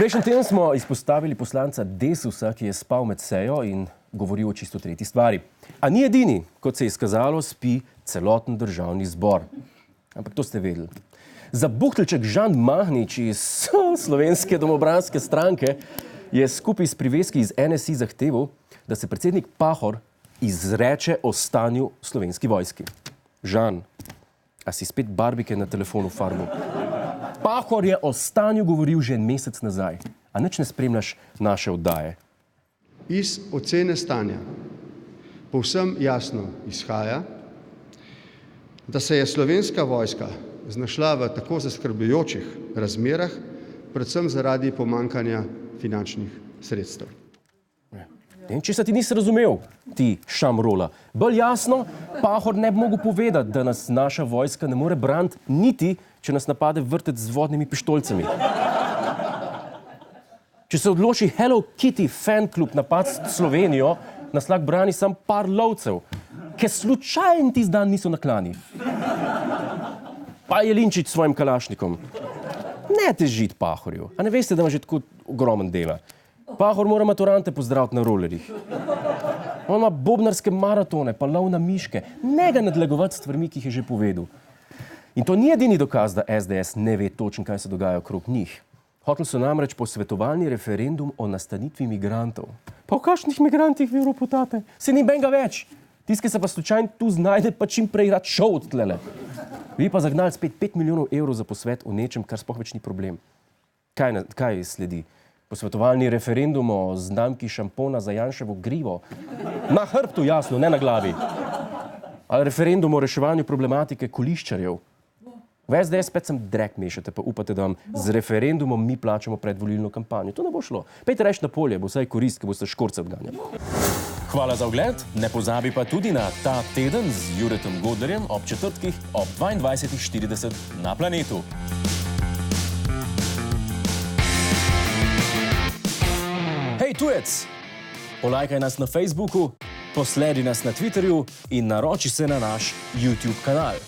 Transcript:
Prejšnji teden smo izpostavili poslanca Desusa, ki je spal med sejo in govoril o čisto tretji stvari. A ni edini, kot se je izkazalo, spi celoten državni zbor. Ampak to ste vedeli. Za buhteljček Žan Mahnič iz Slovenske domobranske stranke je skupaj s priveski iz NSI zahteval, da se predsednik Pahor izreče o stanju Slovenski vojski. Žan, a si spet barbike na telefonu farmu? Pahor je o stanju govoril že en mesec nazaj. A nič ne spremljaš naše oddaje? Iz ocene stanja povsem jasno izhaja, da se je Slovenska vojska znašla v tako zaskrbljujočih razmerah, predvsem zaradi pomanjkanja finančnih sredstev. In če se ti nisi razumel, ti šamrola, bolj jasno, Pahor ne bi mogel povedati, da nas naša vojska ne more braniti, niti če nas napade vrtec z vodnimi pištoljcami. Če se odloči Hello Kitty fan klub napasti Slovenijo, nas lahko brani samo par lovcev, ki slučajno tisti dan niso na klani. Pa Jelinčič s svojim kalašnikom. Ne težiti Pahorju. A ne veste, da ima že tako ogromen dela? Pahor mora maturante pozdraviti na rolerjih. On ima bobnarske maratone, pa lov na miške. Ne ga nadlegovati s stvarmi, ki jih je že povedal. In to ni edini dokaz, da SDS ne ve točno, kaj se dogaja okrog njih. Hoteli so namreč posvetovalni referendum o nastanitvi migrantov. Pa v kakšnih migrantih vi ropotate? Se ni benga več. Tisti, ki se pa slučajno tu znajde, pa čim prej rad šel od tlele. Vi pa zagnali spet 5 milijonov evrov za posvet o nečem, kar sploh več ni problem. Kaj sledi? Posvetovalni referendum o znamki šampona za Janševo grivo. Na hrbtu, jasno, ne na glavi. Ali referendum o reševanju problematike koliščarjev. V SDS spet sem drek mešate, pa upate, da vam z referendumom mi plačamo predvolilno kampanjo. To ne bo šlo. Pejte reči na polje, bo vsaj korist, ki boste škorce odganjali. Hvala za ogled, ne pozabi pa tudi na Ta teden z Juretom Godlerjem ob četrtkih ob 22:40 na Planetu. Hej tujec, polajkaj nas na Facebooku, posledi nas na Twitterju in naroči se na naš YouTube kanal.